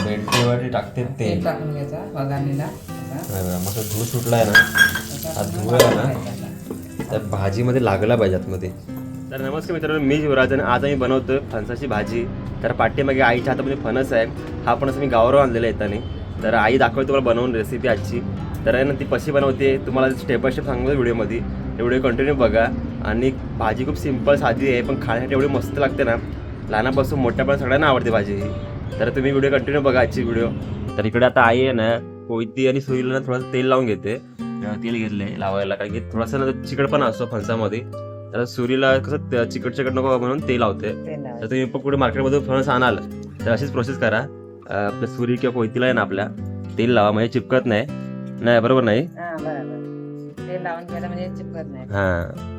मेंढीवरती टाकते तेल टाकून घ्यायचा वगारलेला मस्त धूळ सुटलाय ना. हा धूळ आहे ना त्या भाजीमध्ये लागला पाहिजे आतमध्ये. तर नमस्कार मित्रांनो, मी युवराज आणि आज आम्ही बनवतोय फणसाची भाजी. तर पाठीमागे आईच्या हातामध्ये फणस आहे. हा फणस मी गावावर आणलेला येताना. तर आई दाखवते तुम्हाला बनवून रेसिपी आजची. तर आहे ना ती कशी बनवते तुम्हाला स्टेप बाय स्टेप सांगतो व्हिडिओमध्ये. व्हिडिओ कंटिन्यू बघा. आणि भाजी खूप सिंपल साधी आहे, पण खाण्यासाठी एवढी मस्त लागते ना. लहानापासून मोठ्यापर्यंत सगळ्यांना आवडते भाजी ही. तर तुम्ही व्हिडिओ कंटिन्यू बघा आजची व्हिडिओ. तर इकडे आता आई आहे ना कोयती आणि सुरीला थोडंसं तेल लावून घेते. तेल घेतले लावायला, कारण की थोडासा ना चिकटपणा असतो फणसामध्ये. तर सुरीला कसं चिकट नको म्हणून तेल लावते. तर तुम्ही पण कुठे मार्केटमधून फणस आणाल तर अशीच प्रोसेस करा. आपल्या सुरी किंवा कोयतीला आहे ना आपल्या तेल लावा, म्हणजे चिपकत नाही. बरोबर नाही? तेल लावून घ्यायला म्हणजे चिपकत नाही. हां.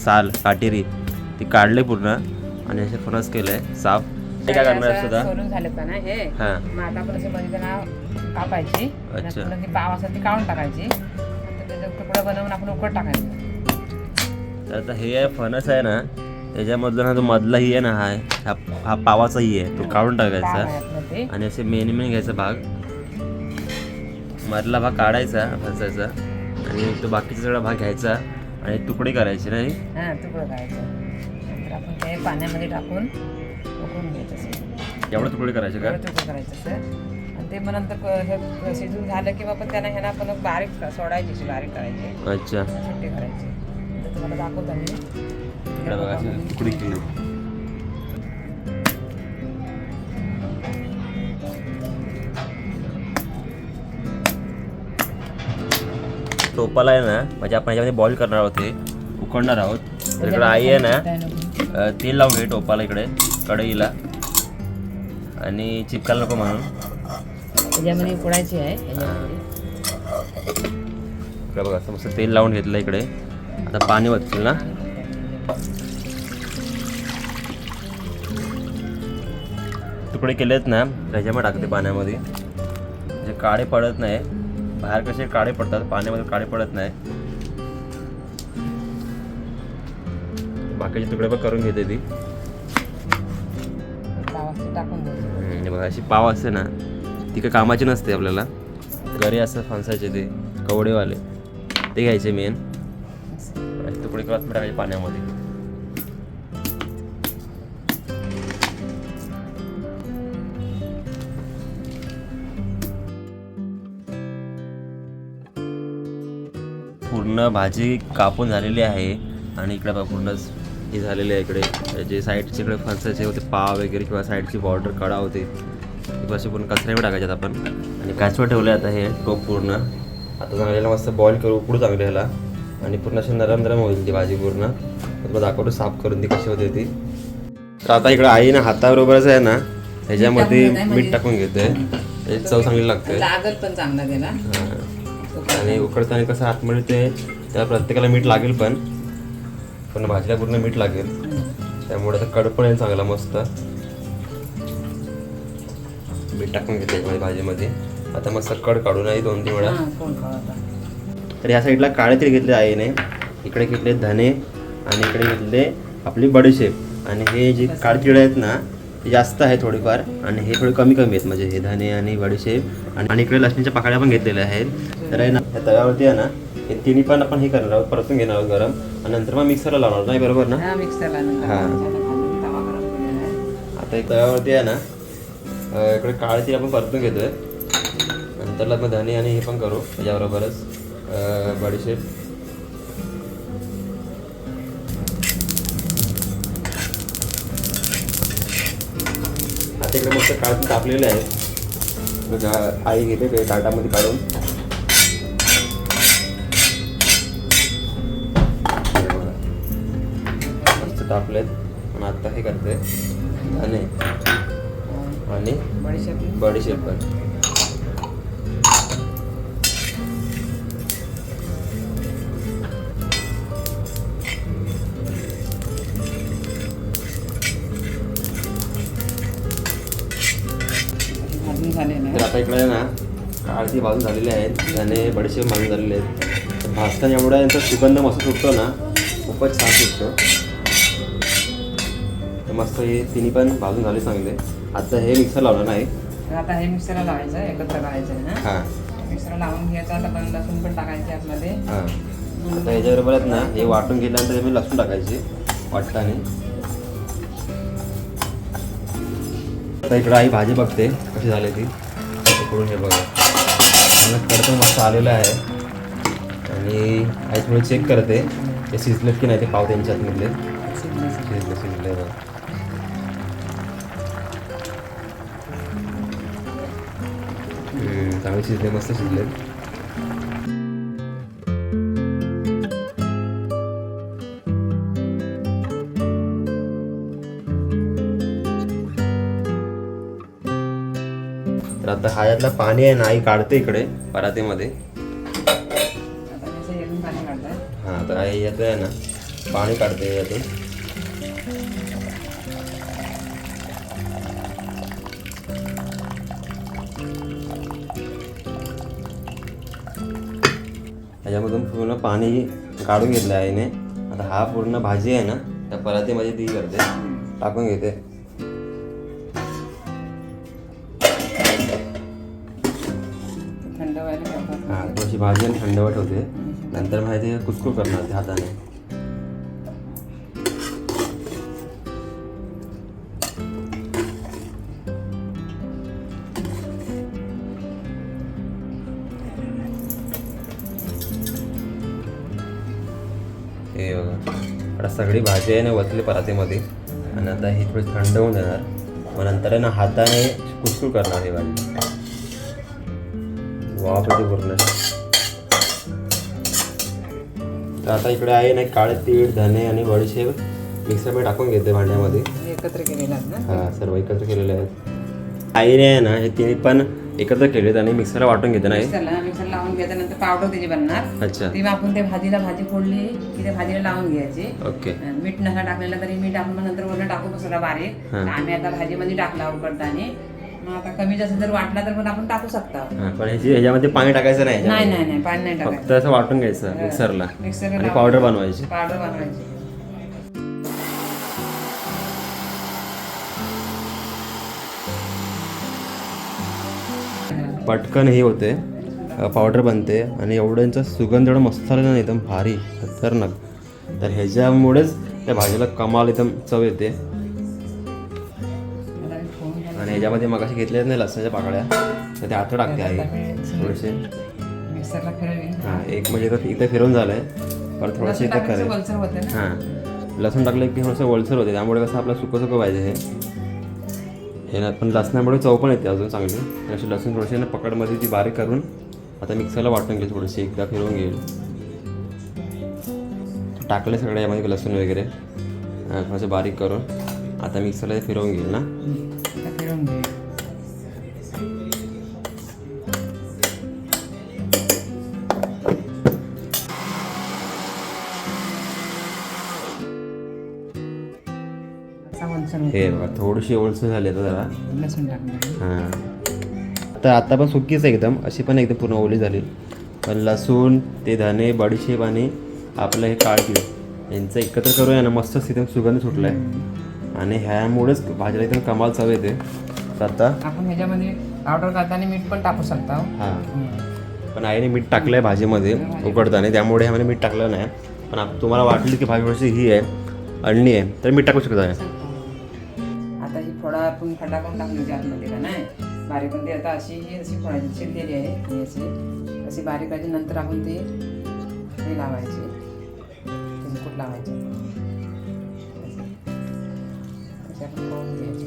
साल काटेरी ती काढले पूर्ण आणि असे फणस केलंय साफ. ते काय करणार सुद्धा सोलून झाले का ना हे. मग आता आपण असं मध्ये त्यांना कापायची. अच्छा. ती पाव असं ती काढून टाकायची. त्याचा तुकडा बनवून आपण उकड टाकायचं. तर आता हे आहे फणस आहे ना, त्याच्यामधला ना जो मधला ही आहे ना हा पावाचा ही आहे, तो काढून टाकायचा आणि असे मेन घ्यायचा भाग, मधला भाग काढायचा फणसाचा आणि तो बाकीचा सगळा भाग घ्यायचा आणि तुकडे करायचे नाही. तुकडं करायचं. नंतर आपण ते पाण्यामध्ये टाकून उकळून घ्यायचं. एवढं तुकडे करायचे का? तुकडं करायचं सर. आणि ते मग नंतर हे शिजून झालं की बाबा त्यांना ह्याला आपण बारीक सोडायची, बारीक करायची. अच्छा. सुट्टी करायची. तुम्हाला दाखवतो मी तुकडे केले. टोपाला आहे ना, म्हणजे आपण याच्यामध्ये बॉईल करणार आहोत, ते उकडणार आहोत. तर इकडे आई आहे ना तेल लावून घे टोपाला इकडे कढईला, आणि चिपकायला नको म्हणून त्याच्यामध्ये उकडायची आहे. इकडे बघा मस्त तेल लावून घेतलं इकडे. आता पाणी वततील ना. तुकडे केलेत ना त्याच्यामध्ये टाकते पाण्यामध्ये, म्हणजे काळे पडत नाही. बाहेर कसे काळे पडतात, पाण्यामध्ये काळे पडत नाही. बाकीचे तुकडे पण करून घेते ती. बघा अशी पाव असते ना ती काही कामाची नसते आपल्याला. घरी असं फणसाचे ते कवडेवाले ते घ्यायचे मेन. तुकडे करत टाकायचे पाण्यामध्ये. पूर्ण भाजी कापून झालेली आहे आणि इकडे बघा पूर्णच हे झालेले आहे. इकडे जे साईडचे इकडे फणसाचे होते पाव वगैरे किंवा साईडची बॉर्डर कडा होते ती असे पूर्ण कचऱ्यावर टाकायच्यात आपण. आणि काचवर ठेवले आता हे टोप पूर्ण. आता चांगल्याला मस्त बॉईल करू, उकडू चांगले ह्याला, आणि पूर्ण अशी नरम होईल ती भाजी पूर्ण. तुला दाखवतो साफ करून ती कशी होते ती. तर आता इकडे आई ना हाताबरोबरच आहे ना ह्याच्यामध्ये मीठ टाकून घेते. त्याची चव चांगली लागते, लागल पण चांगला त्याला. आणि उकडताना कसं आतमध्ये ते त्या प्रत्येकाला मीठ लागेल, पण भाजीला पूर्ण मीठ लागेल, त्यामुळे आता कडपण आहे चांगला मस्त. मीठ टाकून घेते भाजीमध्ये. आता मस्त कड काढून आहे 2-3 वेळा. तर या साईडला काळे तेल घेतले आईने, इकडे घेतले धने आणि इकडे घेतले आपली बडीशेप. आणि हे जे काळे तिळ आहेत ना ते जास्त आहे थोडीफार, आणि हे थोडे कमी आहेत, म्हणजे हे धने आणि बडीशेप. आणि इकडे लसणीच्या पाकळ्या पण घेतलेल्या आहेत. तर आहे ना त्या तव्यावरती आहे ना हे तिन्ही पण आपण हे करणार आहोत, परतून घेणार आहोत गरम, आणि नंतर मग मिक्सरला लावणार नाही. बरोबर ना? मिक्सरला. आता एक तव्यावरती आहे ना इकडे काळे तीळ आपण परतून घेतोय. नंतरला मग धने आणि हे पण करू त्याच्याबरोबरच बडीशेप. आता इकडे मस्त काळे तापलेले आहेत. आई घेते ते ताटामध्ये काढून. मस्त तापलेत. आणि आता हे करते धने आणि बडीशेप पण. आता इकडे ना काळजी भाजून झालेली आहेत त्याने बडीशेप भाजून झालेले आहेत. भाजताना एवढा यांचा सुगंध मस्त सुटतो ना, खूपच छान सुटतो. तर मस्त हे तिन्ही पण भाजून झाले चांगले. आता हे मिक्सर लावलं नाही, तर आता हे मिक्सरला लावायचं, एकत्र लावायचं ना. हां मिक्सरला लावून घ्यायचं. आता पण लसूण पण टाकायचे आतमध्ये. हां. आता ह्याच्याबरोबर आहेत ना हे वाटून घेतल्यानंतर मी लसूण टाकायची वाटताने. आता इकडं आई भाजी बघते कशी झाली ती. इकडून हे बघा कडतं मस्त आलेलं आहे आणि आई थोडं चेक करते ते शिजलेत की नाही ते पाव त्यांच्यात मधले. शिजले बघा. चांगले शिजले, मस्त शिजले. तर आता ह्यातलं पाणी आहे ना आई काढते इकडे परातीमध्ये. आता त्याचं येऊन पाणी काढतात. हां तर आई याचं आहे ना पाणी काढते यातून. ह्याच्यामधून पूर्ण पाणी काढून घेतलं आहे आईने. आता हा पूर्ण भाजी आहे ना त्या परातीमध्ये ती करते, टाकून घेते. थंड व्हायला ठेवतात. हां थोडीशी भाजी आणि थंडवट होते. नंतर माहिती कुसकुर करणार ते हाताने. हे बघा आता सगळी भाजी आहे ना वतली परातीमध्ये आणि आता ही थोडी थंड होऊन जाणार. मग नंतर आहे ना हाताने कुसकुर करणार ही भाजी. वाफ येते पूर्ण. तर आता इकडे आहे ना काळे तीळ, धने आणि बडीशेप मिक्सरमध्ये टाकून घेते भांड्यामध्ये. एकत्र केलेला ना. हां सर्व एकत्र केलेले आहेत. आईने आहे ना हे तिन्ही पण एकत्र केलेत आणि मिक्सरला वाटून घेते ना. मिक्सर लावून घ्यायचं. नंतर पावडर त्याची बनणार. अच्छा ती आपण ते भाजी फोडली की त्या भाजीला लावून घ्यायची. ओके. मीठ नका टाकलेलं तरी मीठ आपण मग नंतर वरनं टाकू सगळं बारीक. हां. आम्ही आता भाजीमध्ये टाकला उकडताना. मग आता कमी जास्त जर वाटला तर पण आपण टाकू शकता. हां पण ह्याच्यामध्ये पाणी टाकायचं नाही. नाही नाही नाही पाणी नाही फक्त टाकायचं. असं वाटून घ्यायचं मिक्सरला मिक्सरला आणि लावून पावडर बनवायची. पावडर बनवायची. पटकन हे होते, पावडर बनते आणि एवढ्यांचा सुगंध एवढा मस्त आला ना एकदम भारी खतरनाक. तर ह्याच्यामुळेच त्या भाजीला कमाल एकदम चव येते. आणि ह्याच्यामध्ये मग असे घेतलेच नाही लसणाच्या पाकळ्या तर ते आता टाकते आई थोडेसे. मिक्सरला फिरवली. हां एक म्हणजे इथं फिरवून झालंय परत थोडंसं इथं करेल. वलसर होते ना. हां लसूण टाकलं की थोडंसं वलसर होते त्यामुळे कसं आपलं सुकं सुकं पाहिजे हे ना. पण लसणामुळे चव पण येते अजून चांगली. अशी लसूण थोडीशी ना पकडमध्ये ती बारीक करून आता मिक्सरला वाटून घेईल. थोडीशी एकदा फिरवून घेईल. टाकले सगळे यामध्ये लसूण वगैरे थोडंसं बारीक करून आता मिक्सरला फिरवून घेईल ना. फिरवून घे. हे बघा थोडीशी ओलसर झाली आता जरा. लसूण टाकलं. हां तर आता पण सुकीच एकदम अशी पण एकदम पूर्ण ओली झाली. पण लसूण ते धने बडीशेप आणि आपलं हे काळजी यांचं एकत्र करूया ना मस्त एकदम सुगंध सुटला आहे आणि ह्यामुळेच भाजीला एकदम कमाल चव येते. तर आता आपण ह्याच्यामध्ये पावडर करताना मीठ पण टाकू शकता. हां पण आईने मीठ टाकलं आहे भाजीमध्ये उकडताना त्यामुळे ह्यामध्ये मीठ टाकलं नाही. पण तुम्हाला वाटली की भाजी थोडीशी ही आहे अळणी आहे तर मीठ टाकू शकता. आता ही फोडा आपण फटाकून टाकली आतमध्ये का नाही बारीक. पण ते आता अशी ही अशी फोडायची शिरलेली आहे ही अशी बारीक करायची. नंतर आपण ते हे लावायचे कुठ लावायचे असे आपण खाऊन घ्यायचे.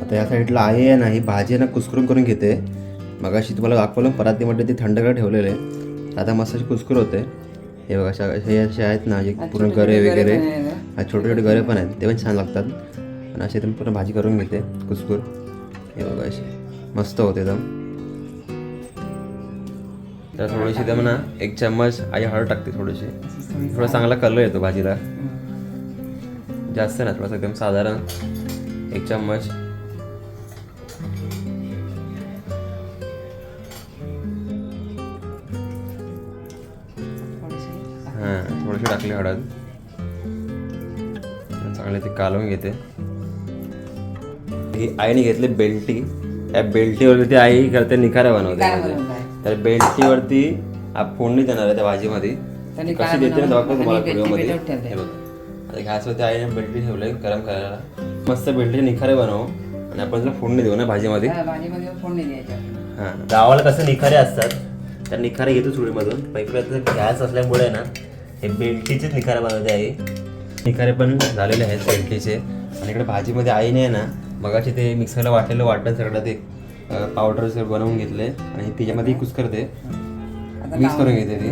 आता या साईडला आई आहे ना ही भाजी ना कुस्करून करून घेते. मगाशी तुम्हाला दाखवलं परातीमध्ये ते थंड करायला ठेवलेलं आहे. आता मस्त अशी कुस्कुर होते. हे बघा हे असे आहेत ना एक पूर्ण गरे वगैरे छोटे छोटे गरे पण आहेत ते पण छान लागतात. आणि असे एकदम पूर्ण भाजी करून घेते कुस्कुर. हे बघा असे मस्त होते एकदम. तर थोडीशी एकदम ना एक चम्मच आई हळद टाकते थोडीशी. थोडा चांगला कलर येतो भाजीला. जास्त नाही, थोडासा एकदम साधारण 1 चम्मच. हां, थोडीशी टाकली हळद. चांगले ते कालवून घेते. ही आईने घेतली बेल्टी. त्या बेल्टीवरती आई करते निखारा बनवते. तर बेल्टीवरती फोडणी देणार आहे त्या भाजीमध्ये. कशी देते ना दाखवतो तुम्हाला व्हिडिओमध्ये. हे बघा, आता गॅसवरती आईने बेल्टी ठेवले गरम करायला. मस्त बेल्टी निखारे बनवू आणि आपण त्याला फोडणी देऊ ना भाजीमध्ये. हां, गावाला कसं निखारे असतात, त्या निखारे घेतो चुलीमधून. पैकी गॅस असल्यामुळे ना हे बेल्टीचेच निखारे बनवते आई. निखारे पण झालेले आहेत बेल्टीचे. आणि इकडे भाजीमध्ये आईने आहे ना मगाशी ते मिक्सरला वाटण सगळं ते पावडर बनवून घेतले आणि त्याच्यामध्ये कुस्करते मिक्स करून घेते ती.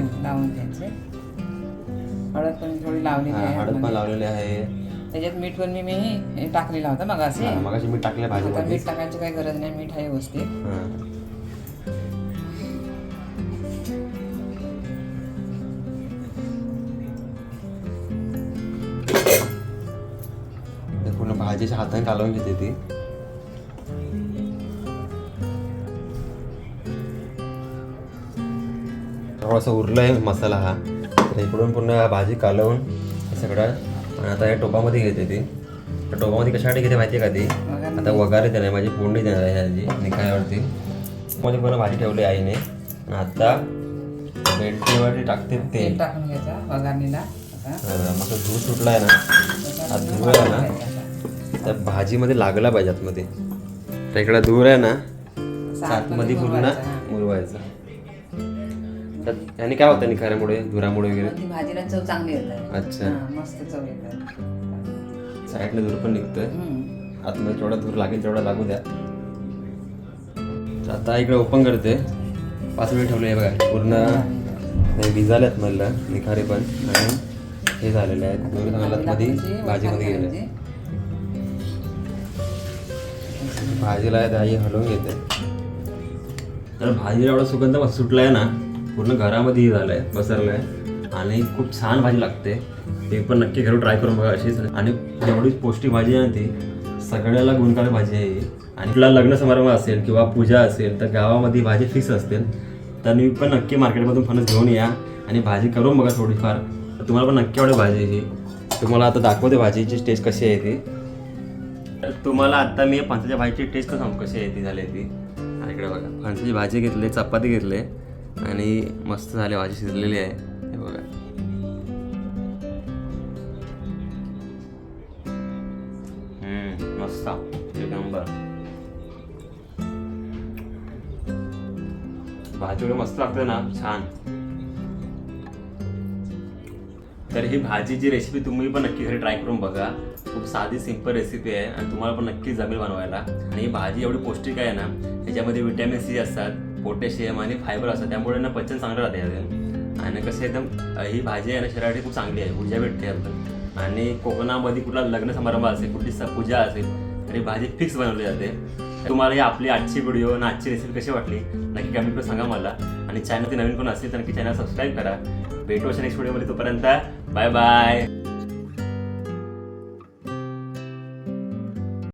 हळद पण थोडी लावलेली आहे. हळद पण लावलेली आहे. त्याच्यात मीठ पण मी टाकलेला होता मगाशी मीठ टाकले भाजीमध्ये. मीठ टाकायची काही गरज नाही, मीठ आहे व्यवस्थित. पूर्ण भाजीच्या हाताने कालवून घेते ती. थोडासा उरलाय मसाला हा. तर इकडून पूर्ण भाजी कालवून हे सगळं आणि आता या टोपामध्ये घेते ती. तर टोपामध्ये कशासाठी घेते माहिती आहे का ती? आता वगारे देणार माझी फोडणी देणार आहे ह्याची निखाऱ्यावरती. मध्ये पूर्ण भाजी ठेवली आईने आणि आता बेल्टीवरती टाकते तेल टाकून घ्यायचा वगारणीला. मस्त धूर सुटलाय ना, हा धूर आहे ना त्या भाजीमध्ये लागला पाहिजे आतमध्ये. तर इकडे धूर आहे ना आतमध्ये पूर्ण मुरवायचं. तर याने काय होतं निखाऱ्यामुळे, धुरामुळे वगैरे? भाजीला चव चांगली येते. अच्छा, मस्त चव येते. साईडला धूर पण निघतोय. आतमध्ये जेवढा धूर लागेल तेवढा लागू द्या. आता इकडे ओपन करते. 5 मिनिट ठेवले बघा. पूर्ण भिजाल्यात म्हणलं निखारे पण आणि हे झालेले आहेत. दोन मध्ये भाजीमध्ये गेले. भाजीला आई हलवून घेते. तर भाजीला एवढा सुगंध मस्त सुटलाय ना, पूर्ण घरामध्ये झालाय पसरलाय आणि खूप छान भाजी लागते. ते पण नक्की घरून ट्राय करून बघा अशीच. आणि एवढी पौष्टिक भाजी आहे ती, सगळ्याला गुणकारी भाजी आहे. आणि आपला लग्न समारंभ असेल किंवा पूजा असेल तर गावामध्ये भाजी फिक्स असते. तर मी पण नक्की मार्केटमधून फणस घेऊन या आणि भाजी करून बघा थोडीफार. तर तुम्हाला पण नक्की आवडेल भाजी ही. तुम्हाला आता दाखवते भाजीची टेस्ट कशी आहे ती. तर तुम्हाला आता मी फणसाच्या भाजीची टेस्ट सांगू कशी आहे ती झाली ती. आणि इकडे बघा फणसाची भाजी घेतली, चपाती घेतली आणि मस्त झाली भाजी, शिजलेली आहे. हे बघा मस्त एक नंबर भाजी एवढी मस्त लागते ना, छान. तर ही भाजीची रेसिपी तुम्ही पण नक्की घरी ट्राय करून बघा. खूप साधी सिंपल रेसिपी आहे आणि तुम्हाला पण नक्की जमेल बनवायला. आणि ही भाजी एवढी पौष्टिक आहे ना, त्याच्यामध्ये व्हिटॅमिन सी असतात, पोटॅशियम आणि फायबर असतात. त्यामुळे ना पचन चांगलं राहते. आणि कसं एकदम ही भाजी आहे ना शरीरासाठी खूप चांगली आहे, ऊर्जा भेटते आपण. आणि कोकणामध्ये कुठला लग्न समारंभ असेल, कुठली पूजा असेल तरी भाजी फिक्स बनवली जाते. तुम्हाला ही आपली आजची व्हिडिओ आणि आजची रेसिपी कशी वाटली नक्की कमेंटमध्ये सांगा मला. आणि चॅनलचे नवीन कोण असेल तर नक्की चॅनल सबस्क्राईब करा. भेटू अशा नेक्स्ट व्हिडिओमध्ये. तोपर्यंत बाय बाय.